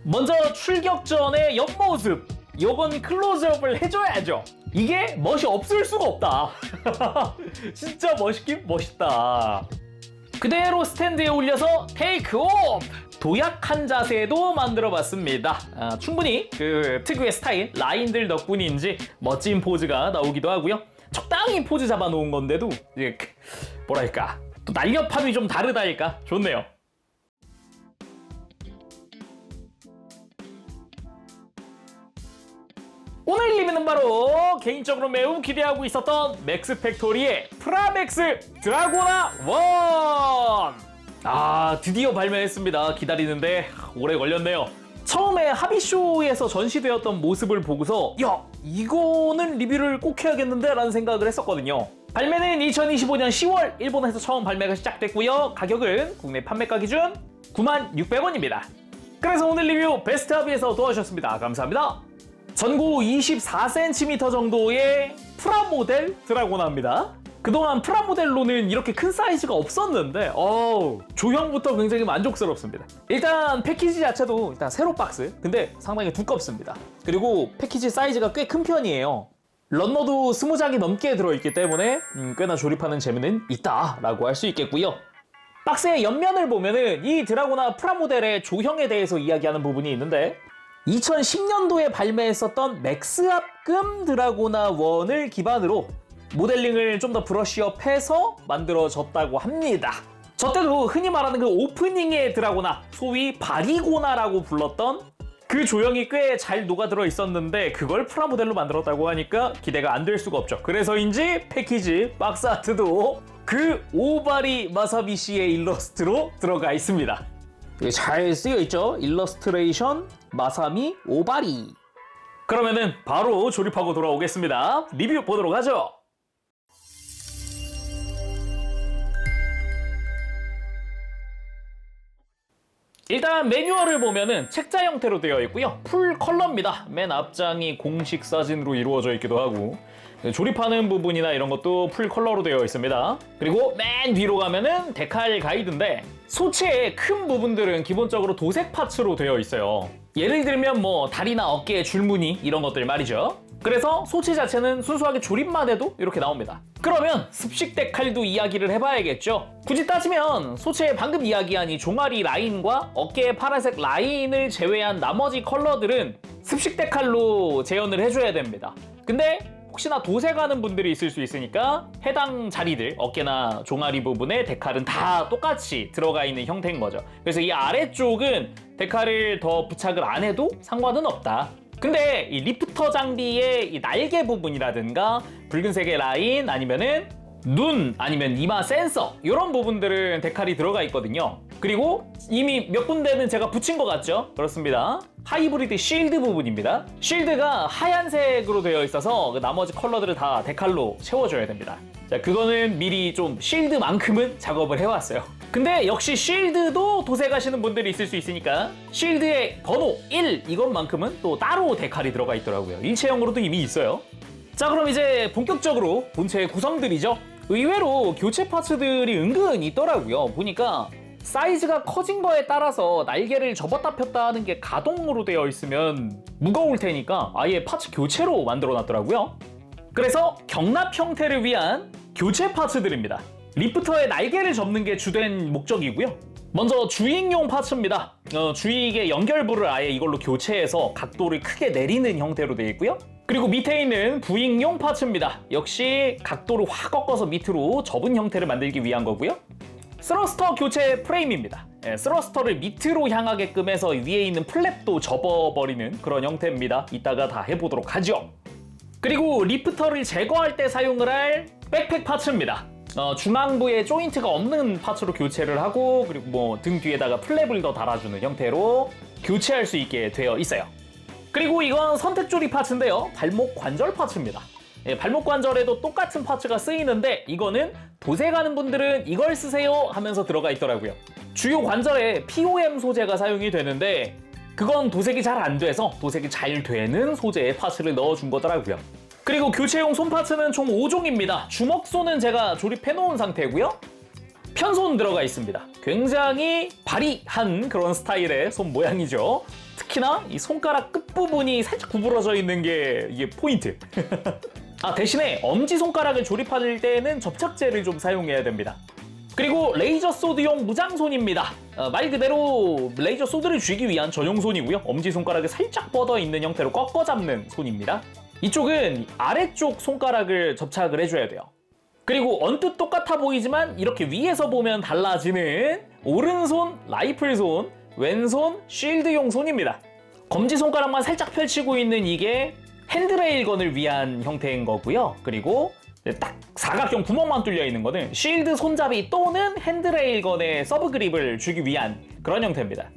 먼저 출격 전의 옆모습, 요건 클로즈업을 해줘야죠. 이게 멋이 없을 수가 없다. 진짜 멋있긴 멋있다. 그대로 스탠드에 올려서 테이크 오프! 도약한 자세도 만들어봤습니다. 충분히 그 특유의 스타일, 라인들 덕분인지 멋진 포즈가 나오기도 하고요. 적당히 포즈 잡아놓은 건데도 이제 뭐랄까 또 날렵함이 좀 다르다니까 좋네요. 오늘 리뷰는 바로 개인적으로 매우 기대하고 있었던 맥스 팩토리의 프라맥스 드라고나 1! 드디어 발매했습니다. 기다리는데 오래 걸렸네요. 처음에 하비쇼에서 전시되었던 모습을 보고서 야, 이거는 리뷰를 꼭 해야겠는데 라는 생각을 했었거든요. 발매는 2025년 10월 일본에서 처음 발매가 시작됐고요. 가격은 국내 판매가 기준 96,600원입니다. 그래서 오늘 리뷰 베스트 합의에서 도와주셨습니다. 감사합니다. 전고 24cm 정도의 프라모델 드라고나입니다. 그동안 프라모델로는 이렇게 큰 사이즈가 없었는데 조형부터 굉장히 만족스럽습니다. 일단 패키지 자체도 일단 세로 박스, 근데 상당히 두껍습니다. 그리고 패키지 사이즈가 꽤 큰 편이에요. 런너도 20장이 넘게 들어있기 때문에 꽤나 조립하는 재미는 있다라고 할 수 있겠고요. 박스의 옆면을 보면은 이 드라고나 프라모델의 조형에 대해서 이야기하는 부분이 있는데 2010년도에 발매했었던 맥스압금 드라고나 1을 기반으로 모델링을 좀 더 브러쉬업해서 만들어졌다고 합니다. 저 때도 흔히 말하는 그 오프닝의 드라고나, 소위 바리고나라고 불렀던 그 조형이 꽤 잘 녹아들어 있었는데 그걸 프라모델로 만들었다고 하니까 기대가 안 될 수가 없죠. 그래서인지 패키지 박스 아트도 그 오바리 마사비시의 일러스트로 들어가 있습니다. 잘 쓰여있죠? 일러스트레이션 마사미 오바리. 그러면은 바로 조립하고 돌아오겠습니다. 리뷰 보도록 하죠. 일단 매뉴얼을 보면은 책자 형태로 되어 있고요. 풀 컬러입니다. 맨 앞장이 공식 사진으로 이루어져 있기도 하고 조립하는 부분이나 이런 것도 풀 컬러로 되어 있습니다. 그리고 맨 뒤로 가면은 데칼 가이드인데 소체의 큰 부분들은 기본적으로 도색 파츠로 되어 있어요. 예를 들면 뭐 다리나 어깨의 줄무늬 이런 것들 말이죠. 그래서 소체 자체는 순수하게 조립만 해도 이렇게 나옵니다. 그러면 습식 데칼도 이야기를 해봐야겠죠. 굳이 따지면 소체의 방금 이야기한 이 종아리 라인과 어깨의 파란색 라인을 제외한 나머지 컬러들은 습식 데칼로 재현을 해줘야 됩니다. 근데 혹시나 도색하는 분들이 있을 수 있으니까 해당 자리들, 어깨나 종아리 부분에 데칼은 다 똑같이 들어가 있는 형태인 거죠. 그래서 이 아래쪽은 데칼을 더 부착을 안 해도 상관은 없다. 근데 이 리프터 장비의 이 날개 부분이라든가 붉은색의 라인 아니면은 눈 아니면 이마 센서 이런 부분들은 데칼이 들어가 있거든요. 그리고 이미 몇 군데는 제가 붙인 것 같죠? 그렇습니다. 하이브리드 쉴드 부분입니다. 쉴드가 하얀색으로 되어 있어서 나머지 컬러들을 다 데칼로 채워줘야 됩니다. 자, 그거는 미리 좀 쉴드만큼은 작업을 해왔어요. 근데 역시 쉴드도 도색하시는 분들이 있을 수 있으니까 쉴드의 번호 1 이것만큼은 또 따로 데칼이 들어가 있더라고요. 일체형으로도 이미 있어요. 자, 그럼 이제 본격적으로 본체의 구성들이죠. 의외로 교체 파츠들이 은근 있더라고요. 보니까 사이즈가 커진 거에 따라서 날개를 접었다 폈다 하는 게 가동으로 되어 있으면 무거울 테니까 아예 파츠 교체로 만들어 놨더라고요. 그래서 경납 형태를 위한 교체 파츠들입니다. 리프터의 날개를 접는 게 주된 목적이고요. 먼저 주익용 파츠입니다. 주익의 연결부를 아예 이걸로 교체해서 각도를 크게 내리는 형태로 되어 있고요. 그리고 밑에 있는 부익용 파츠입니다. 역시 각도를 확 꺾어서 밑으로 접은 형태를 만들기 위한 거고요. 스러스터 교체 프레임입니다. 스러스터를 밑으로 향하게끔 해서 위에 있는 플랩도 접어버리는 그런 형태입니다. 이따가 다 해보도록 하죠. 그리고 리프터를 제거할 때 사용을 할 백팩 파츠입니다. 중앙부에 조인트가 없는 파츠로 교체를 하고 그리고 뭐 등 뒤에다가 플랩을 더 달아주는 형태로 교체할 수 있게 되어 있어요. 그리고 이건 선택조립 파츠인데요. 발목 관절 파츠입니다. 발목 관절에도 똑같은 파츠가 쓰이는데 이거는 도색하는 분들은 이걸 쓰세요 하면서 들어가 있더라고요. 주요 관절에 POM 소재가 사용이 되는데 그건 도색이 잘 안 돼서 도색이 잘 되는 소재의 파츠를 넣어준 거더라고요. 그리고 교체용 손 파츠는 총 5종입니다. 주먹손은 제가 조립해 놓은 상태고요. 편손 들어가 있습니다. 굉장히 바리한 그런 스타일의 손 모양이죠. 특히나 이 손가락 끝부분이 살짝 구부러져 있는 게 이게 포인트. 아, 대신에 엄지손가락을 조립할 때는 접착제를 좀 사용해야 됩니다. 그리고 레이저 소드용 무장손입니다. 말 그대로 레이저 소드를 쥐기 위한 전용 손이고요. 엄지손가락이 살짝 뻗어 있는 형태로 꺾어 잡는 손입니다. 이쪽은 아래쪽 손가락을 접착을 해줘야 돼요. 그리고 언뜻 똑같아 보이지만 이렇게 위에서 보면 달라지는 오른손 라이플손, 왼손 쉴드용 손입니다. 검지손가락만 살짝 펼치고 있는 이게 핸드레일건을 위한 형태인 거고요. 그리고 딱 사각형 구멍만 뚫려 있는 거는 쉴드 손잡이 또는 핸드레일건의 서브 그립을 주기 위한 그런 형태입니다.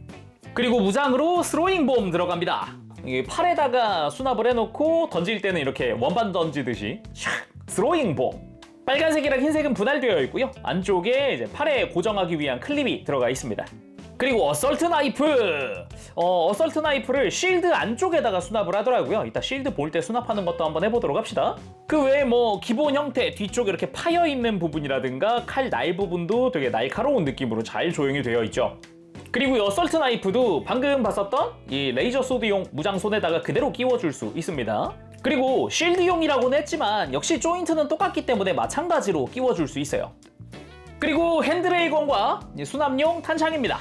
그리고 무장으로 스로잉 봄 들어갑니다. 이게 팔에다가 수납을 해놓고 던질 때는 이렇게 원반 던지듯이 샥 스로잉 봄. 빨간색이랑 흰색은 분할되어 있고요. 안쪽에 이제 팔에 고정하기 위한 클립이 들어가 있습니다. 그리고 어설트 나이프! 어설트 나이프를 쉴드 안쪽에다가 수납을 하더라고요. 이따 쉴드 볼 때 수납하는 것도 한번 해보도록 합시다. 그 외에 뭐 기본 형태, 뒤쪽에 이렇게 파여있는 부분이라든가 칼 날 부분도 되게 날카로운 느낌으로 잘 조형이 되어 있죠. 그리고 이 어설트 나이프도 방금 봤었던 이 레이저 소드용 무장손에다가 그대로 끼워줄 수 있습니다. 그리고 쉴드용이라고는 했지만 역시 조인트는 똑같기 때문에 마찬가지로 끼워줄 수 있어요. 그리고 핸드레일건과 수납용 탄창입니다.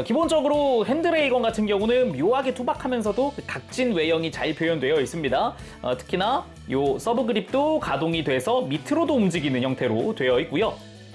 기본적으로 핸드레일건 같은 경우는 묘하게 투박하면서도 각진 외형이 잘 표현되어 있습니다. 특히나 이 서브 그립도 가동이 돼서 밑으로도 움직이는 형태로 되어 있고요.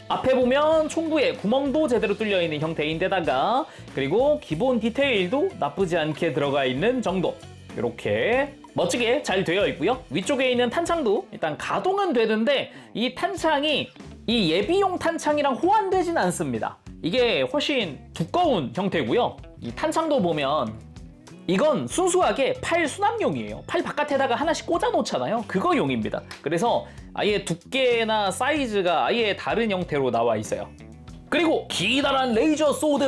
앞에 보면 총구에 구멍도 제대로 뚫려 있는 형태인데다가 그리고 기본 디테일도 나쁘지 않게 들어가 있는 정도. 이렇게 멋지게 잘 되어 있고요. 위쪽에 있는 탄창도 일단 가동은 되는데 이 탄창이 이 예비용 탄창이랑 호환되진 않습니다. 이게 훨씬 두꺼운 형태고요. 이 탄창도 보면 이건 순수하게 팔 수납용이에요. 팔 바깥에다가 하나씩 꽂아 놓잖아요. 그거용입니다. 그래서 아예 두께나 사이즈가 아예 다른 형태로 나와 있어요. 그리고 기다란 레이저 소드!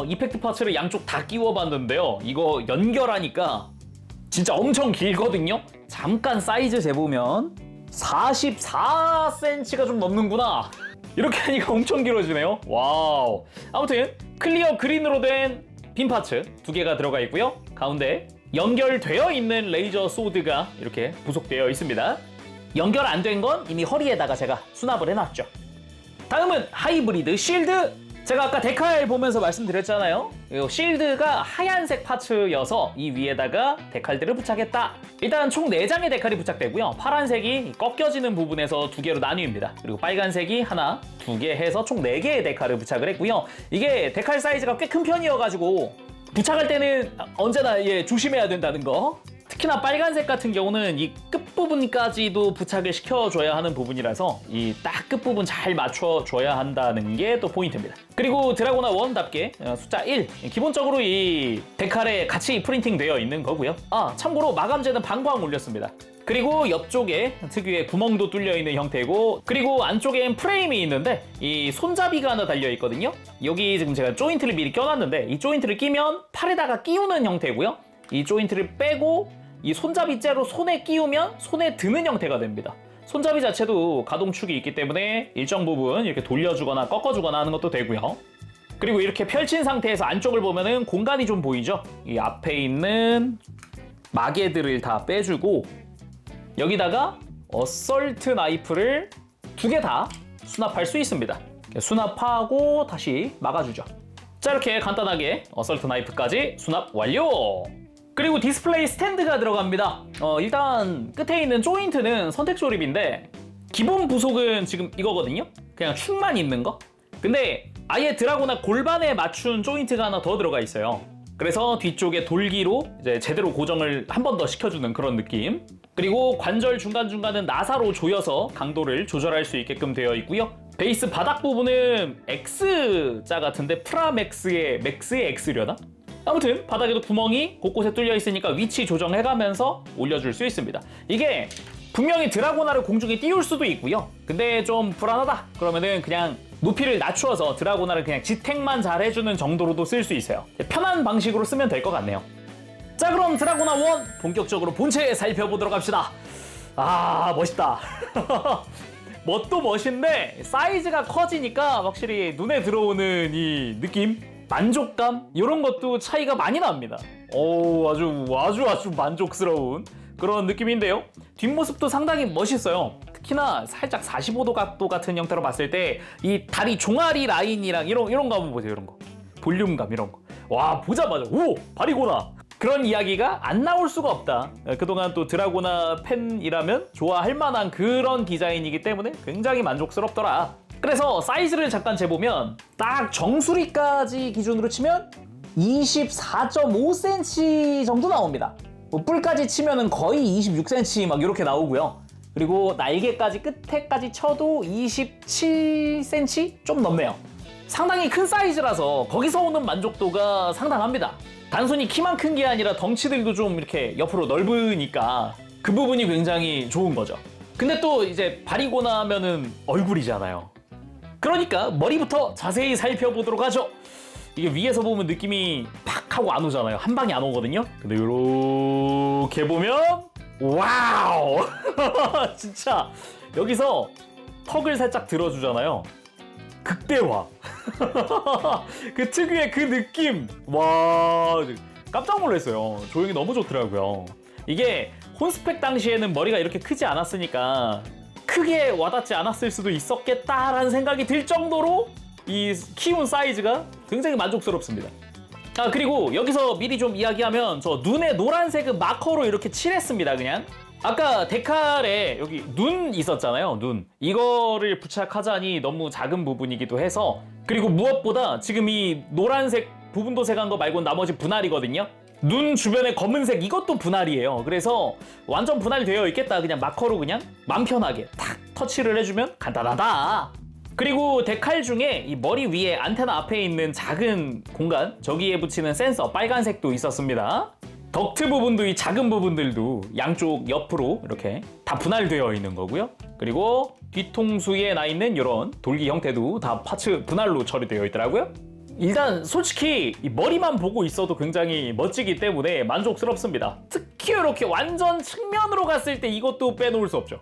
이펙트 파츠를 양쪽 다 끼워봤는데요. 이거 연결하니까 진짜 엄청 길거든요. 잠깐 사이즈 재보면 44cm가 좀 넘는구나. 이렇게 하니까 엄청 길어지네요. 와우. 아무튼 클리어 그린으로 된 빈 파츠 2개가 들어가 있고요. 가운데 연결되어 있는 레이저 소드가 이렇게 부속되어 있습니다. 연결 안 된 건 이미 허리에다가 제가 수납을 해놨죠. 다음은 하이브리드 실드. 제가 아까 데칼 보면서 말씀드렸잖아요. 이 실드가 하얀색 파츠여서 이 위에다가 데칼들을 부착했다. 일단 총 4장의 데칼이 부착되고요. 파란색이 꺾여지는 부분에서 2개로 나뉩니다. 그리고 빨간색이 하나, 2개 해서 총 4개의 데칼을 부착을 했고요. 이게 데칼 사이즈가 꽤 큰 편이어가지고 부착할 때는 언제나 조심해야 된다는 거. 특히나 빨간색 같은 경우는 이 끝부분까지도 부착을 시켜줘야 하는 부분이라서 이 딱 끝부분 잘 맞춰줘야 한다는 게 또 포인트입니다. 그리고 드라고나 1답게 숫자 1 기본적으로 이 데칼에 같이 프린팅 되어 있는 거고요. 참고로 마감재는 방광 올렸습니다. 그리고 옆쪽에 특유의 구멍도 뚫려 있는 형태고 그리고 안쪽엔 프레임이 있는데 이 손잡이가 하나 달려 있거든요. 여기 지금 제가 조인트를 미리 껴놨는데 이 조인트를 끼면 팔에다가 끼우는 형태고요. 이 조인트를 빼고 이 손잡이째로 손에 끼우면 손에 드는 형태가 됩니다. 손잡이 자체도 가동축이 있기 때문에 일정 부분 이렇게 돌려주거나 꺾어주거나 하는 것도 되고요. 그리고 이렇게 펼친 상태에서 안쪽을 보면은 공간이 좀 보이죠? 이 앞에 있는 마개들을 다 빼주고 여기다가 어설트 나이프를 2개 다 수납할 수 있습니다. 수납하고 다시 막아주죠. 자, 이렇게 간단하게 어설트 나이프까지 수납 완료! 그리고 디스플레이 스탠드가 들어갑니다. 일단 끝에 있는 조인트는 선택 조립인데 기본 부속은 지금 이거거든요. 그냥 축만 있는 거. 근데 아예 드라고나 골반에 맞춘 조인트가 하나 더 들어가 있어요. 그래서 뒤쪽에 돌기로 이제 제대로 고정을 한 번 더 시켜주는 그런 느낌. 그리고 관절 중간중간은 나사로 조여서 강도를 조절할 수 있게끔 되어 있고요. 베이스 바닥 부분은 X자 같은데 프라맥스의 맥스의 X려나? 아무튼 바닥에도 구멍이 곳곳에 뚫려 있으니까 위치 조정해가면서 올려줄 수 있습니다. 이게 분명히 드라고나를 공중에 띄울 수도 있고요. 근데 좀 불안하다 그러면은 그냥 높이를 낮추어서 드라고나를 그냥 지탱만 잘 해주는 정도로도 쓸 수 있어요. 편한 방식으로 쓰면 될 것 같네요. 자, 그럼 드라고나 1 본격적으로 본체 살펴보도록 합시다. 멋있다. 멋도 멋인데 사이즈가 커지니까 확실히 눈에 들어오는 이 느낌 만족감 이런 것도 차이가 많이 납니다. 오, 아주 만족스러운 그런 느낌인데요. 뒷모습도 상당히 멋있어요. 특히나 살짝 45도 각도 같은 형태로 봤을 때 이 다리 종아리 라인이랑 이런 거 한번 보세요. 이런 거 볼륨감 이런 거. 와, 보자마자 오, 바리고나. 그런 이야기가 안 나올 수가 없다. 그동안 또 드라고나 팬이라면 좋아할 만한 그런 디자인이기 때문에 굉장히 만족스럽더라. 그래서 사이즈를 잠깐 재보면 딱 정수리까지 기준으로 치면 24.5cm 정도 나옵니다. 뭐 뿔까지 치면은 거의 26cm 막 이렇게 나오고요. 그리고 날개까지 끝에까지 쳐도 27cm 좀 넘네요. 상당히 큰 사이즈라서 거기서 오는 만족도가 상당합니다. 단순히 키만 큰 게 아니라 덩치들도 좀 이렇게 옆으로 넓으니까 그 부분이 굉장히 좋은 거죠. 근데 또 이제 바리고나 하면은 얼굴이잖아요. 그러니까 머리부터 자세히 살펴보도록 하죠. 이게 위에서 보면 느낌이 팍 하고 안 오잖아요. 한 방에 안 오거든요. 근데 이렇게 보면 와우! 진짜 여기서 턱을 살짝 들어주잖아요. 극대화. 그 특유의 그 느낌. 와, 깜짝 놀랐어요. 조형이 너무 좋더라고요. 이게 혼스펙 당시에는 머리가 이렇게 크지 않았으니까 크게 와닿지 않았을 수도 있었겠다라는 생각이 들 정도로 이 키운 사이즈가 굉장히 만족스럽습니다. 아, 그리고 여기서 미리 좀 이야기하면 저 눈에 노란색은 마커로 이렇게 칠했습니다. 그냥 아까 데칼에 여기 눈 있었잖아요. 눈 이거를 부착하자니 너무 작은 부분이기도 해서, 그리고 무엇보다 지금 이 노란색 부분 도색한 거 말고는 나머지 분할이거든요. 눈 주변에 검은색 이것도 분할이에요. 그래서 완전 분할되어 있겠다. 그냥 마커로 그냥 맘 편하게 탁 터치를 해주면 간단하다. 그리고 데칼 중에 이 머리 위에 안테나 앞에 있는 작은 공간, 저기에 붙이는 센서 빨간색도 있었습니다. 덕트 부분도 이 작은 부분들도 양쪽 옆으로 이렇게 다 분할되어 있는 거고요. 그리고 뒤통수에 나 있는 이런 돌기 형태도 다 파츠 분할로 처리되어 있더라고요. 일단 솔직히 이 머리만 보고 있어도 굉장히 멋지기 때문에 만족스럽습니다. 특히 이렇게 완전 측면으로 갔을 때 이것도 빼놓을 수 없죠.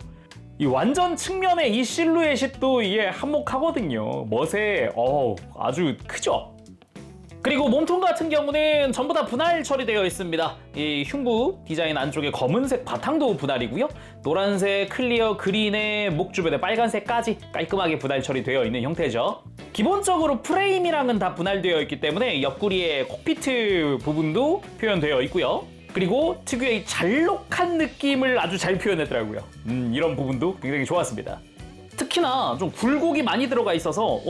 이 완전 측면의 이 실루엣이 또 이게 한몫하거든요. 멋에 아주 크죠. 그리고 몸통 같은 경우는 전부 다 분할 처리되어 있습니다. 이 흉부 디자인 안쪽에 검은색 바탕도 분할이고요. 노란색, 클리어, 그린에 목 주변에 빨간색까지 깔끔하게 분할 처리되어 있는 형태죠. 기본적으로 프레임이랑은 다 분할되어 있기 때문에 옆구리의 콕피트 부분도 표현되어 있고요. 그리고 특유의 잘록한 느낌을 아주 잘 표현했더라고요. 이런 부분도 굉장히 좋았습니다. 특히나 좀 굴곡이 많이 들어가 있어서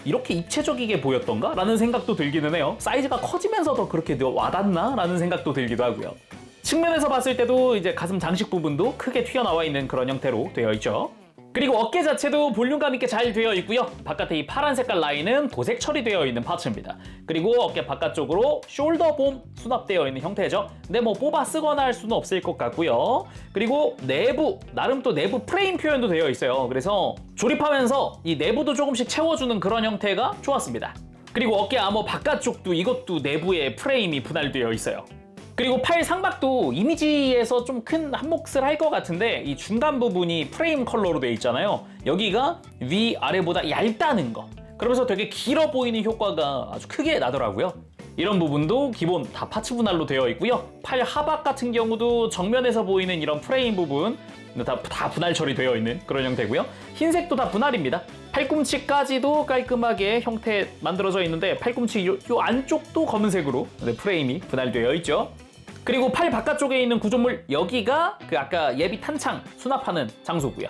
이렇게 입체적이게 보였던가? 라는 생각도 들기는 해요. 사이즈가 커지면서 더 그렇게 와닿나? 라는 생각도 들기도 하고요. 측면에서 봤을 때도 이제 가슴 장식 부분도 크게 튀어나와 있는 그런 형태로 되어 있죠. 그리고 어깨 자체도 볼륨감 있게 잘 되어 있고요. 바깥에 이 파란 색깔 라인은 도색 처리되어 있는 파츠입니다. 그리고 어깨 바깥쪽으로 숄더봄 수납되어 있는 형태죠. 근데 뭐 뽑아 쓰거나 할 수는 없을 것 같고요. 그리고 내부, 나름 또 내부 프레임 표현도 되어 있어요. 그래서 조립하면서 이 내부도 조금씩 채워주는 그런 형태가 좋았습니다. 그리고 어깨 아머 바깥쪽도 이것도 내부에 프레임이 분할되어 있어요. 그리고 팔 상박도 이미지에서 좀 큰 한몫을 할 것 같은데 이 중간 부분이 프레임 컬러로 되어 있잖아요. 여기가 위아래보다 얇다는 거. 그러면서 되게 길어 보이는 효과가 아주 크게 나더라고요. 이런 부분도 기본 다 파츠 분할로 되어 있고요. 팔 하박 같은 경우도 정면에서 보이는 이런 프레임 부분 다 분할 처리되어 있는 그런 형태고요. 흰색도 다 분할입니다. 팔꿈치까지도 깔끔하게 형태 만들어져 있는데 팔꿈치 요 안쪽도 검은색으로 프레임이 분할되어 있죠. 그리고 팔 바깥쪽에 있는 구조물 여기가 그 아까 예비 탄창 수납하는 장소고요.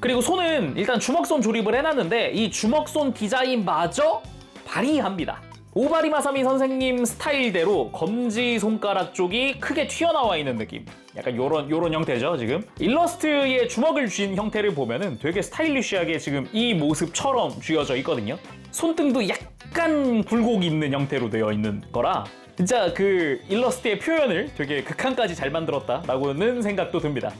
그리고 손은 일단 주먹손 조립을 해놨는데 이 주먹손 디자인마저 발휘합니다. 오바리 마사미 선생님 스타일대로 검지 손가락 쪽이 크게 튀어나와 있는 느낌. 약간 요런 형태죠, 지금. 일러스트에 주먹을 쥔 형태를 보면은 되게 스타일리시하게 지금 이 모습처럼 쥐어져 있거든요. 손등도 약간 굴곡 있는 형태로 되어 있는 거라 진짜 그 일러스트의 표현을 되게 극한까지 잘 만들었다라고는 생각도 듭니다.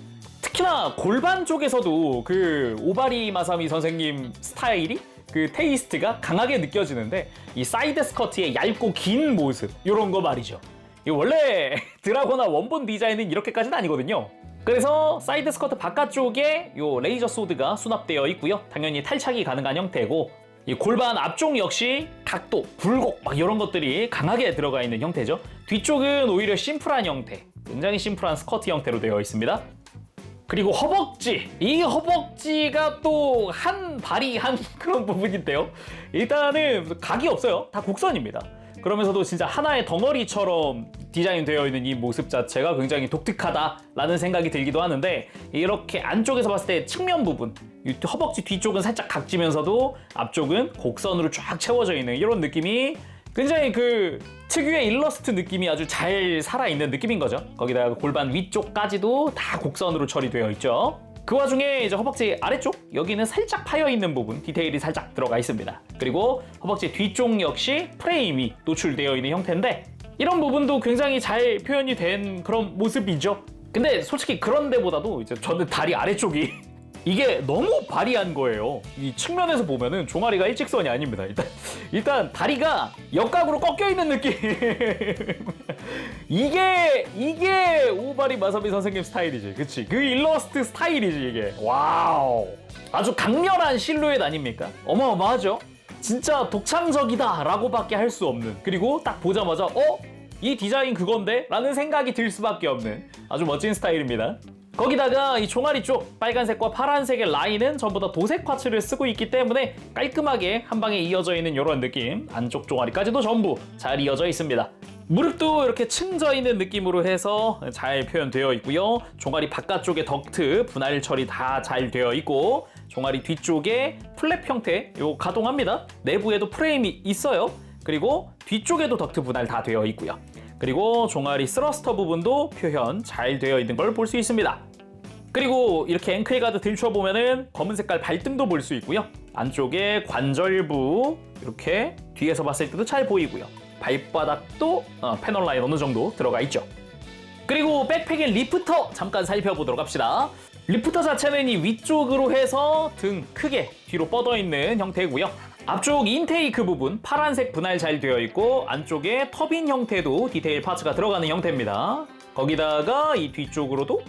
특히나 골반 쪽에서도 그 오바리 마사미 선생님 스타일이 그 테이스트가 강하게 느껴지는데 이 사이드 스커트의 얇고 긴 모습 이런 거 말이죠. 원래 드라고나 원본 디자인은 이렇게까지는 아니거든요. 그래서 사이드 스커트 바깥쪽에 요 레이저 소드가 수납되어 있고요. 당연히 탈착이 가능한 형태고 이 골반 앞쪽 역시 각도, 굴곡 막 이런 것들이 강하게 들어가 있는 형태죠. 뒤쪽은 오히려 심플한 형태, 굉장히 심플한 스커트 형태로 되어 있습니다. 그리고 허벅지, 이 허벅지가 또 한 발이한 그런 부분인데요. 일단은 각이 없어요. 다 곡선입니다. 그러면서도 진짜 하나의 덩어리처럼 디자인되어 있는 이 모습 자체가 굉장히 독특하다라는 생각이 들기도 하는데, 이렇게 안쪽에서 봤을 때 측면 부분, 허벅지 뒤쪽은 살짝 각지면서도 앞쪽은 곡선으로 쫙 채워져 있는 이런 느낌이 굉장히 그 특유의 일러스트 느낌이 아주 잘 살아있는 느낌인 거죠. 거기다가 골반 위쪽까지도 다 곡선으로 처리되어 있죠. 그 와중에 이제 허벅지 아래쪽 여기는 살짝 파여있는 부분, 디테일이 살짝 들어가 있습니다. 그리고 허벅지 뒤쪽 역시 프레임이 노출되어 있는 형태인데, 이런 부분도 굉장히 잘 표현이 된 그런 모습이죠. 근데 솔직히 그런 데보다도 이제 저는 다리 아래쪽이 이게 너무 바리한 거예요. 이 측면에서 보면은 종아리가 일직선이 아닙니다. 일단 다리가 역각으로 꺾여 있는 느낌. 이게 오바리 마사미 선생님 스타일이지, 그치? 그 일러스트 스타일이지 이게. 와우, 아주 강렬한 실루엣 아닙니까? 어마어마하죠. 진짜 독창적이다라고밖에 할 수 없는. 그리고 딱 보자마자 이 디자인 그건데? 라는 생각이 들 수밖에 없는 아주 멋진 스타일입니다. 거기다가 이 종아리 쪽 빨간색과 파란색의 라인은 전부 다 도색 파츠를 쓰고 있기 때문에 깔끔하게 한 방에 이어져 있는 이런 느낌, 안쪽 종아리까지도 전부 잘 이어져 있습니다. 무릎도 이렇게 층져 있는 느낌으로 해서 잘 표현되어 있고요. 종아리 바깥쪽에 덕트, 분할 처리 다 잘 되어 있고, 종아리 뒤쪽에 플랩 형태 요 가동합니다. 내부에도 프레임이 있어요. 그리고 뒤쪽에도 덕트 분할 다 되어 있고요. 그리고 종아리 스러스터 부분도 표현 잘 되어 있는 걸 볼 수 있습니다. 그리고 이렇게 앵클 가드 들춰보면은 검은 색깔 발등도 볼 수 있고요. 안쪽에 관절부 이렇게 뒤에서 봤을 때도 잘 보이고요. 발바닥도 패널 라인 어느 정도 들어가 있죠. 그리고 백팩인 리프터 잠깐 살펴보도록 합시다. 리프터 자체는 이 위쪽으로 해서 등 크게 뒤로 뻗어 있는 형태고요. 앞쪽 인테이크 부분 파란색 분할 잘 되어 있고, 안쪽에 터빈 형태도 디테일 파츠가 들어가는 형태입니다. 거기다가 이 뒤쪽으로도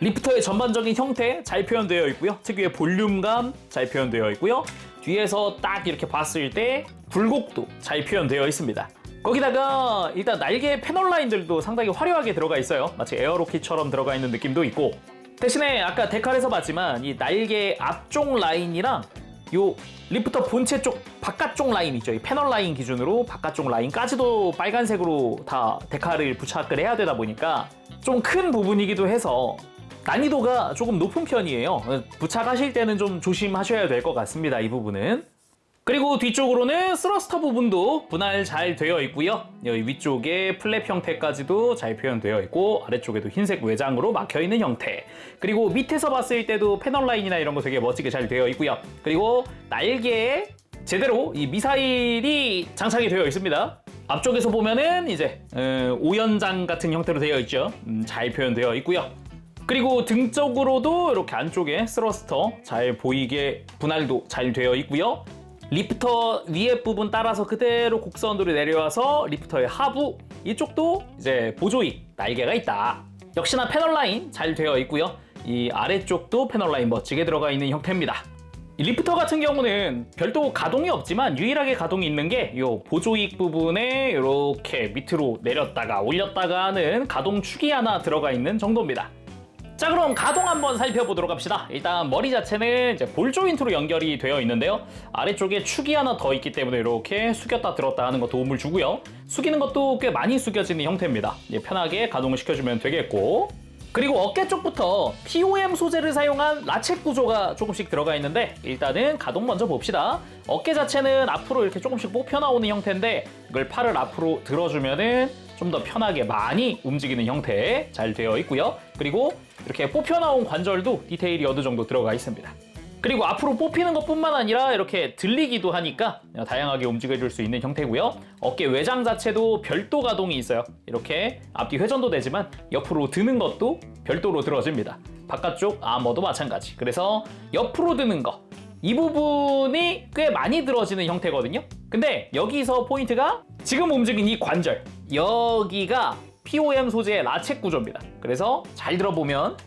리프터의 전반적인 형태 잘 표현되어 있고요. 특유의 볼륨감 잘 표현되어 있고요. 뒤에서 딱 이렇게 봤을 때 굴곡도 잘 표현되어 있습니다. 거기다가 일단 날개 패널 라인들도 상당히 화려하게 들어가 있어요. 마치 에어로킷처럼 들어가 있는 느낌도 있고, 대신에 아까 데칼에서 봤지만 이 날개 앞쪽 라인이랑 요 리프터 본체 쪽 바깥쪽 라인 있죠. 이 패널 라인 기준으로 바깥쪽 라인까지도 빨간색으로 다 데칼을 부착을 해야 되다 보니까 좀 큰 부분이기도 해서 난이도가 조금 높은 편이에요. 부착하실 때는 좀 조심하셔야 될 것 같습니다, 이 부분은. 그리고 뒤쪽으로는 스러스터 부분도 분할 잘 되어 있고요. 여기 위쪽에 플랩 형태까지도 잘 표현되어 있고, 아래쪽에도 흰색 외장으로 막혀있는 형태. 그리고 밑에서 봤을 때도 패널 라인이나 이런 거 되게 멋지게 잘 되어 있고요. 그리고 날개에 제대로 이 미사일이 장착이 되어 있습니다. 앞쪽에서 보면은 이제 오연장 같은 형태로 되어 있죠. 잘 표현되어 있고요. 그리고 등 쪽으로도 이렇게 안쪽에 스러스터 잘 보이게 분할도 잘 되어 있고요. 리프터 위에 부분 따라서 그대로 곡선으로 내려와서 리프터의 하부 이쪽도 이제 보조익 날개가 있다. 역시나 패널 라인 잘 되어 있고요. 이 아래쪽도 패널 라인 멋지게 들어가 있는 형태입니다. 이 리프터 같은 경우는 별도 가동이 없지만 유일하게 가동이 있는 게 이 보조익 부분에 이렇게 밑으로 내렸다가 올렸다가 하는 가동축이 하나 들어가 있는 정도입니다. 자, 그럼 가동 한번 살펴보도록 합시다. 일단 머리 자체는 이제 볼 조인트로 연결이 되어 있는데요. 아래쪽에 축이 하나 더 있기 때문에 이렇게 숙였다 들었다 하는 거 도움을 주고요. 숙이는 것도 꽤 많이 숙여지는 형태입니다. 편하게 가동을 시켜주면 되겠고, 그리고 어깨 쪽부터 POM 소재를 사용한 라쳇 구조가 조금씩 들어가 있는데, 일단은 가동 먼저 봅시다. 어깨 자체는 앞으로 이렇게 조금씩 뽑혀 나오는 형태인데, 이걸 팔을 앞으로 들어주면은 좀 더 편하게 많이 움직이는 형태 잘 되어 있고요. 그리고 이렇게 뽑혀 나온 관절도 디테일이 어느 정도 들어가 있습니다. 그리고 앞으로 뽑히는 것뿐만 아니라 이렇게 들리기도 하니까 다양하게 움직여줄 수 있는 형태고요. 어깨 외장 자체도 별도 가동이 있어요. 이렇게 앞뒤 회전도 되지만 옆으로 드는 것도 별도로 들어집니다. 바깥쪽 아머도 마찬가지. 그래서 옆으로 드는 거, 이 부분이 꽤 많이 들어지는 형태거든요. 근데 여기서 포인트가 지금 움직인 이 관절, 여기가 POM 소재의 라쳇 구조입니다. 그래서 잘 들어보면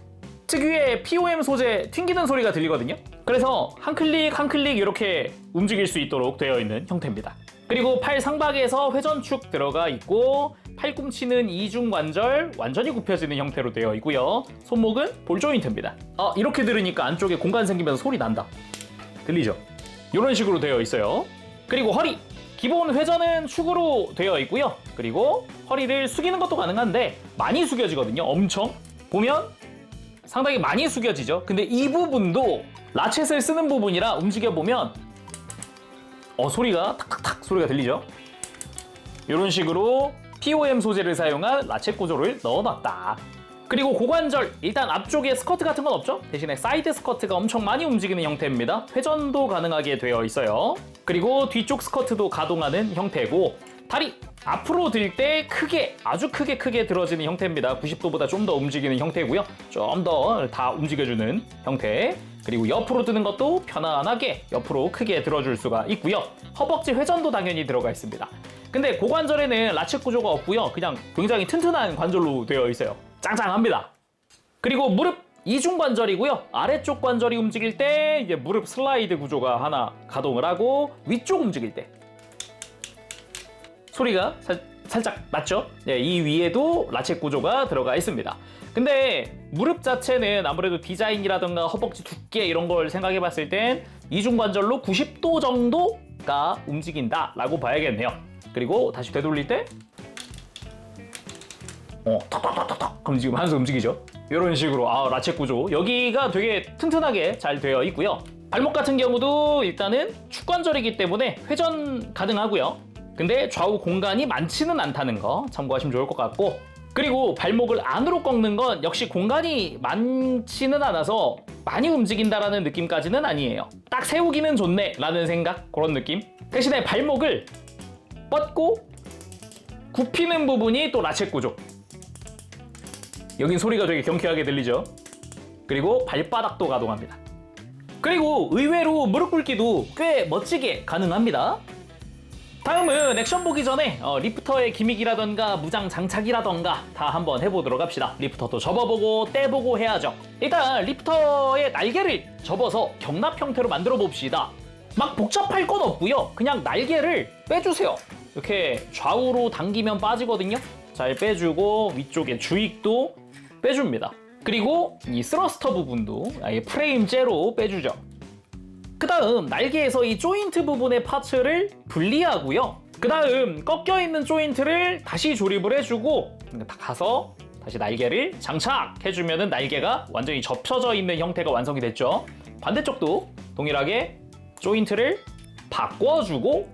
특유의 POM 소재 튕기는 소리가 들리거든요. 그래서 한 클릭 한 클릭 이렇게 움직일 수 있도록 되어 있는 형태입니다. 그리고 팔 상박에서 회전축 들어가 있고 팔꿈치는 이중 관절 완전히 굽혀지는 형태로 되어 있고요. 손목은 볼 조인트입니다. 이렇게 들으니까 안쪽에 공간 생기면서 소리 난다. 들리죠? 이런 식으로 되어 있어요. 그리고 허리 기본 회전은 축으로 되어 있고요. 그리고 허리를 숙이는 것도 가능한데 많이 숙여지거든요. 엄청 보면 상당히 많이 숙여지죠. 근데 이 부분도 라쳇을 쓰는 부분이라 움직여보면 소리가 탁탁탁 소리가 들리죠. 이런 식으로 POM 소재를 사용한 라쳇 구조를 넣어놨다. 그리고 고관절, 일단 앞쪽에 스커트 같은 건 없죠? 대신에 사이드 스커트가 엄청 많이 움직이는 형태입니다. 회전도 가능하게 되어 있어요. 그리고 뒤쪽 스커트도 가동하는 형태고 다리 앞으로 들 때 크게, 아주 크게 들어지는 형태입니다. 90도보다 좀 더 움직이는 형태고요. 좀 더 다 움직여주는 형태. 그리고 옆으로 드는 것도 편안하게 옆으로 크게 들어줄 수가 있고요. 허벅지 회전도 당연히 들어가 있습니다. 근데 고관절에는 라쳇 구조가 없고요. 그냥 굉장히 튼튼한 관절로 되어 있어요. 짱짱합니다. 그리고 무릎 이중 관절이고요. 아래쪽 관절이 움직일 때 이제 무릎 슬라이드 구조가 하나 가동을 하고 위쪽 움직일 때 소리가 살짝 났죠? 네, 이 위에도 라쳇 구조가 들어가 있습니다. 근데 무릎 자체는 아무래도 디자인이라든가 허벅지 두께 이런 걸 생각해 봤을 땐 이중관절로 90도 정도가 움직인다라고 봐야겠네요. 그리고 다시 되돌릴 때 톡톡톡톡 그럼 지금 하면서 움직이죠. 이런 식으로 라쳇 구조 여기가 되게 튼튼하게 잘 되어 있고요. 발목 같은 경우도 일단은 축관절이기 때문에 회전 가능하고요. 근데 좌우 공간이 많지는 않다는 거 참고하시면 좋을 것 같고 그리고 발목을 안으로 꺾는 건 역시 공간이 많지는 않아서 많이 움직인다라는 느낌까지는 아니에요. 딱 세우기는 좋네 라는 생각 그런 느낌. 대신에 발목을 뻗고 굽히는 부분이 또 라쳇 구조. 여긴 소리가 되게 경쾌하게 들리죠. 그리고 발바닥도 가동합니다. 그리고 의외로 무릎 꿇기도 꽤 멋지게 가능합니다. 다음은 액션 보기 전에 리프터의 기믹이라던가 무장 장착이라던가 다 한번 해보도록 합시다. 리프터도 접어보고 떼보고 해야죠. 일단 리프터의 날개를 접어서 경납 형태로 만들어 봅시다. 막 복잡할 건 없고요. 그냥 날개를 빼주세요. 이렇게 좌우로 당기면 빠지거든요. 잘 빼주고 위쪽에 주익도 빼줍니다. 그리고 이 스러스터 부분도 아예 프레임째로 빼주죠. 그 다음 날개에서 이 조인트 부분의 파츠를 분리하고요. 그 다음 꺾여있는 조인트를 다시 조립을 해주고 가서 다시 날개를 장착해주면 날개가 완전히 접혀져 있는 형태가 완성이 됐죠. 반대쪽도 동일하게 조인트를 바꿔주고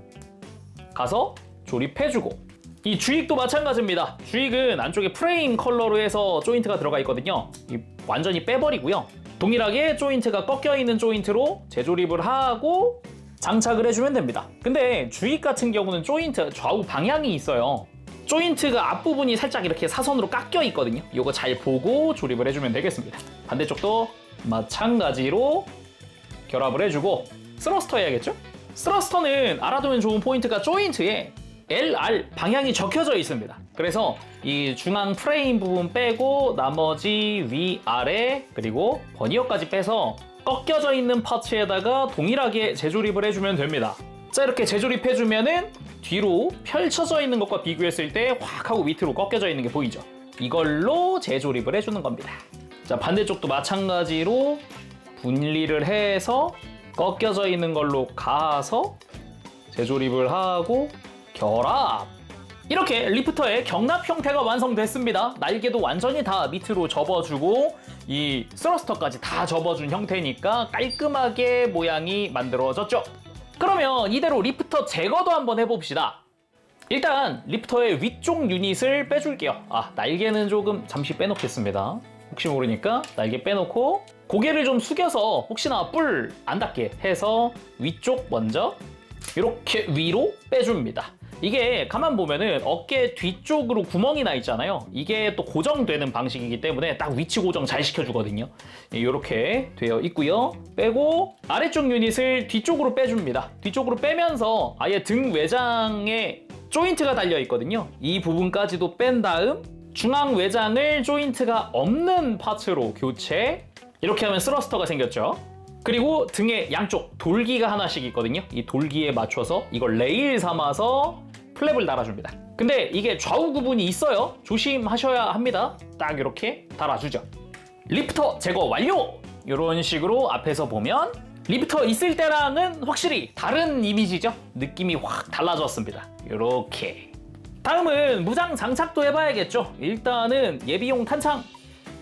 가서 조립해주고 이 주익도 마찬가지입니다. 주익은 안쪽에 프레임 컬러로 해서 조인트가 들어가 있거든요. 완전히 빼버리고요. 동일하게 조인트가 꺾여있는 조인트로 재조립을 하고 장착을 해주면 됩니다. 근데 주익 같은 경우는 조인트 좌우 방향이 있어요. 조인트가 앞부분이 살짝 이렇게 사선으로 깎여 있거든요. 이거 잘 보고 조립을 해주면 되겠습니다. 반대쪽도 마찬가지로 결합을 해주고 스러스터 해야겠죠? 스러스터는 알아두면 좋은 포인트가 조인트에 LR 방향이 적혀져 있습니다. 그래서 이 중앙 프레임 부분 빼고 나머지 위, 아래 그리고 버니어까지 빼서 꺾여져 있는 파츠에다가 동일하게 재조립을 해주면 됩니다. 자, 이렇게 재조립해주면은 뒤로 펼쳐져 있는 것과 비교했을 때 확 하고 밑으로 꺾여져 있는 게 보이죠? 이걸로 재조립을 해주는 겁니다. 자, 반대쪽도 마찬가지로 분리를 해서 꺾여져 있는 걸로 가서 재조립을 하고 결합! 이렇게 리프터의 경납 형태가 완성됐습니다. 날개도 완전히 다 밑으로 접어주고 이 스러스터까지 다 접어준 형태니까 깔끔하게 모양이 만들어졌죠. 그러면 이대로 리프터 제거도 한번 해봅시다. 일단 리프터의 위쪽 유닛을 빼줄게요. 날개는 조금 잠시 빼놓겠습니다. 혹시 모르니까 날개 빼놓고 고개를 좀 숙여서 혹시나 뿔 안 닿게 해서 위쪽 먼저 이렇게 위로 빼줍니다. 이게 가만 보면은 어깨 뒤쪽으로 구멍이 나 있잖아요. 이게 또 고정되는 방식이기 때문에 딱 위치 고정 잘 시켜주거든요. 이렇게 되어 있고요. 빼고 아래쪽 유닛을 뒤쪽으로 빼줍니다. 뒤쪽으로 빼면서 아예 등 외장에 조인트가 달려 있거든요. 이 부분까지도 뺀 다음 중앙 외장을 조인트가 없는 파츠로 교체. 이렇게 하면 스러스터가 생겼죠. 그리고 등에 양쪽 돌기가 하나씩 있거든요. 이 돌기에 맞춰서 이걸 레일 삼아서 플랩을 달아줍니다. 근데 이게 좌우 구분이 있어요. 조심하셔야 합니다. 딱 이렇게 달아주죠. 리프터 제거 완료! 이런 식으로 앞에서 보면 리프터 있을 때랑은 확실히 다른 이미지죠. 느낌이 확 달라졌습니다. 이렇게. 다음은 무장 장착도 해봐야겠죠. 일단은 예비용 탄창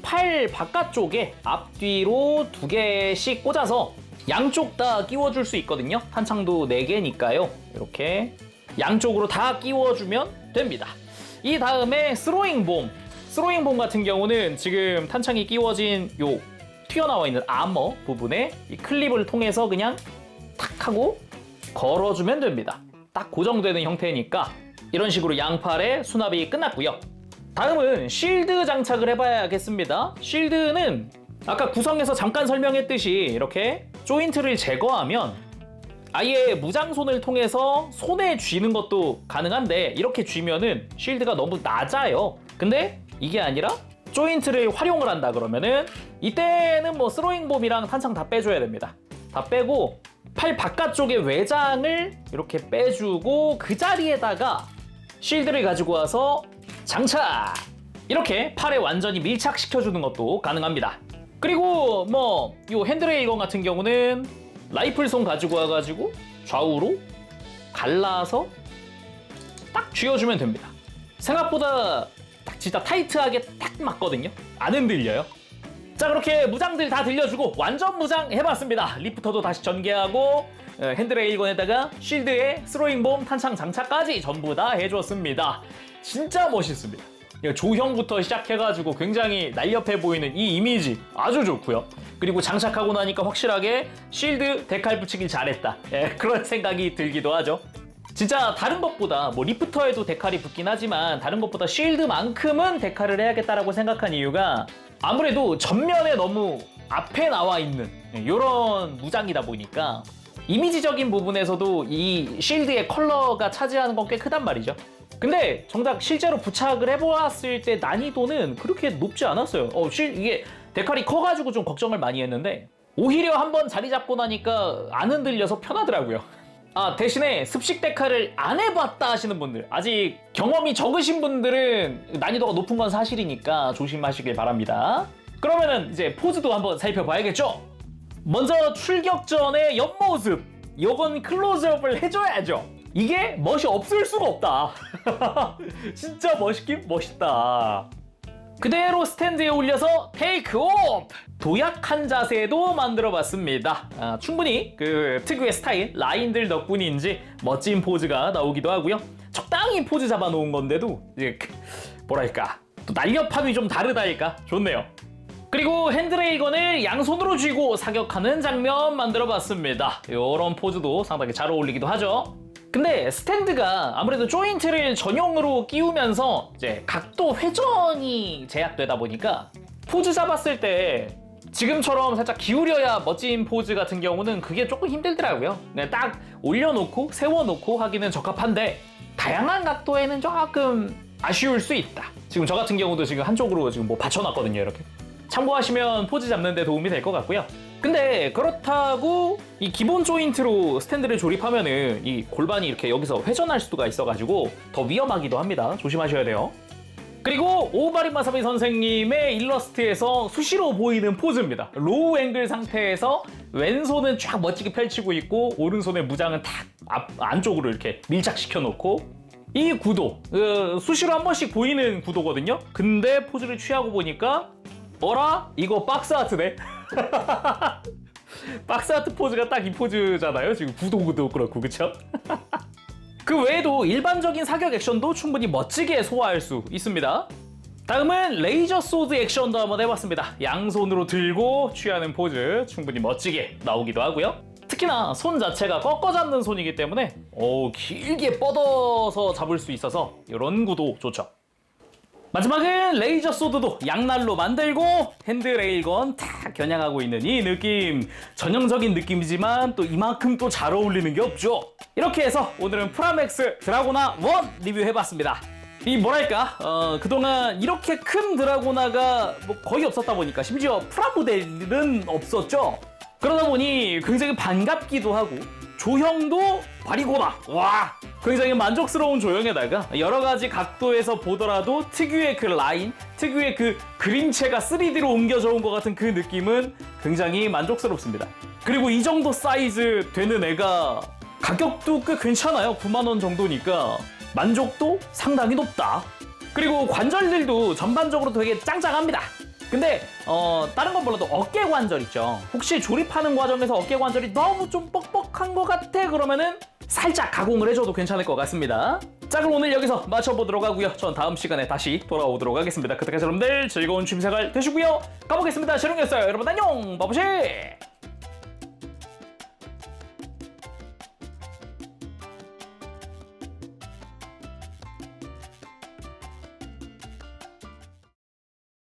팔 바깥쪽에 앞뒤로 2개씩 꽂아서 양쪽 다 끼워줄 수 있거든요. 탄창도 4개니까요. 이렇게 양쪽으로 다 끼워주면 됩니다. 이 다음에 스로잉 봄 같은 경우는 지금 탄창이 끼워진 요 튀어나와 있는 아머 부분에 이 클립을 통해서 그냥 탁 하고 걸어주면 됩니다. 딱 고정되는 형태니까 이런 식으로 양팔에 수납이 끝났고요. 다음은 쉴드 장착을 해봐야겠습니다. 쉴드는 아까 구성에서 잠깐 설명했듯이 이렇게 조인트를 제거하면 아예 무장손을 통해서 손에 쥐는 것도 가능한데 이렇게 쥐면은 쉴드가 너무 낮아요. 근데 이게 아니라 조인트를 활용을 한다 그러면은 이때는 뭐 스로잉 봄이랑 탄창 다 빼줘야 됩니다. 다 빼고 팔 바깥쪽의 외장을 이렇게 빼주고 그 자리에다가 쉴드를 가지고 와서 장착! 이렇게 팔에 완전히 밀착시켜주는 것도 가능합니다. 그리고 뭐 이 핸드레일건 같은 경우는 라이플손 가지고 와가지고 좌우로 갈라서 딱 쥐어주면 됩니다. 생각보다 딱 진짜 타이트하게 딱 맞거든요. 안 흔들려요. 자, 그렇게 무장들 다 들려주고 완전 무장 해봤습니다. 리프터도 다시 전개하고 핸드레일건에다가 쉴드에 스로잉 봄 탄창 장착까지 전부 다 해줬습니다. 진짜 멋있습니다. 조형부터 시작해가지고 굉장히 날렵해 보이는 이 이미지 아주 좋고요. 그리고 장착하고 나니까 확실하게 쉴드 데칼 붙이길 잘했다. 그런 생각이 들기도 하죠. 진짜 다른 것보다 뭐 리프터에도 데칼이 붙긴 하지만 다른 것보다 쉴드만큼은 데칼을 해야겠다라고 생각한 이유가 아무래도 전면에 너무 앞에 나와 있는 이런 무장이다 보니까 이미지적인 부분에서도 이 쉴드의 컬러가 차지하는 건 꽤 크단 말이죠. 근데 정작 실제로 부착을 해보았을 때 난이도는 그렇게 높지 않았어요. 이게 데칼이 커가지고 좀 걱정을 많이 했는데 오히려 한번 자리 잡고 나니까 안 흔들려서 편하더라고요. 대신에 습식 데칼을 안 해봤다 하시는 분들, 아직 경험이 적으신 분들은 난이도가 높은 건 사실이니까 조심하시길 바랍니다. 그러면은 이제 포즈도 한번 살펴봐야겠죠? 먼저 출격 전의 옆모습, 요건 클로즈업을 해줘야죠. 이게 멋이 없을 수가 없다. 진짜 멋있긴 멋있다. 그대로 스탠드에 올려서 테이크 오프! 도약한 자세도 만들어봤습니다. 충분히 그 특유의 스타일, 라인들 덕분인지 멋진 포즈가 나오기도 하고요. 적당히 포즈 잡아놓은 건데도 이제 뭐랄까 또 날렵함이 좀 다르다니까 좋네요. 그리고 핸드레일건을 양손으로 쥐고 사격하는 장면 만들어봤습니다. 이런 포즈도 상당히 잘 어울리기도 하죠. 근데 스탠드가 아무래도 조인트를 전용으로 끼우면서 이제 각도 회전이 제약되다 보니까 포즈 잡았을 때 지금처럼 살짝 기울여야 멋진 포즈 같은 경우는 그게 조금 힘들더라고요. 그냥 딱 올려놓고 세워놓고 하기는 적합한데 다양한 각도에는 조금 아쉬울 수 있다. 지금 저 같은 경우도 지금 한쪽으로 지금 뭐 받쳐놨거든요. 이렇게 참고하시면 포즈 잡는 데 도움이 될 것 같고요. 근데 그렇다고 이 기본 조인트로 스탠드를 조립하면은 이 골반이 이렇게 여기서 회전할 수가 있어가지고 더 위험하기도 합니다. 조심하셔야 돼요. 그리고 오바리 마사비 선생님의 일러스트에서 수시로 보이는 포즈입니다. 로우 앵글 상태에서 왼손은 쫙 멋지게 펼치고 있고 오른손의 무장은 탁 안쪽으로 이렇게 밀착시켜 놓고 이 구도 수시로 한 번씩 보이는 구도거든요. 근데 포즈를 취하고 보니까 어라? 이거 박스아트네? 박스아트 포즈가 딱 이 포즈잖아요. 지금 구도구도 그렇고 그쵸? 그 외에도 일반적인 사격 액션도 충분히 멋지게 소화할 수 있습니다. 다음은 레이저 소드 액션도 한번 해봤습니다. 양손으로 들고 취하는 포즈 충분히 멋지게 나오기도 하고요. 특히나 손 자체가 꺾어 잡는 손이기 때문에 길게 뻗어서 잡을 수 있어서 이런 구도 좋죠. 마지막은 레이저 소드도 양날로 만들고 핸드레일건 탁 겨냥하고 있는 이 느낌, 전형적인 느낌이지만 또 이만큼 또 잘 어울리는 게 없죠. 이렇게 해서 오늘은 프라맥스 드라고나 1 리뷰해봤습니다. 이 뭐랄까 그동안 이렇게 큰 드라고나가 뭐 거의 없었다 보니까 심지어 프라모델은 없었죠. 그러다 보니 굉장히 반갑기도 하고 조형도 바리고나 와 굉장히 만족스러운 조형에다가 여러 가지 각도에서 보더라도 특유의 그 라인, 특유의 그 그림체가 3D로 옮겨져 온 것 같은 그 느낌은 굉장히 만족스럽습니다. 그리고 이 정도 사이즈 되는 애가 가격도 꽤 괜찮아요. 9만 원 정도니까 만족도 상당히 높다. 그리고 관절들도 전반적으로 되게 짱짱합니다. 근데 다른 건 몰라도 어깨 관절 있죠. 혹시 조립하는 과정에서 어깨 관절이 너무 좀 뻑뻑한 것 같아 그러면은 살짝 가공을 해줘도 괜찮을 것 같습니다. 자, 그럼 오늘 여기서 마쳐보도록 하고요. 전 다음 시간에 다시 돌아오도록 하겠습니다. 그때까지 여러분들 즐거운 취미생활 되시고요. 가보겠습니다. 재롱이었어요. 여러분 안녕. 바보시.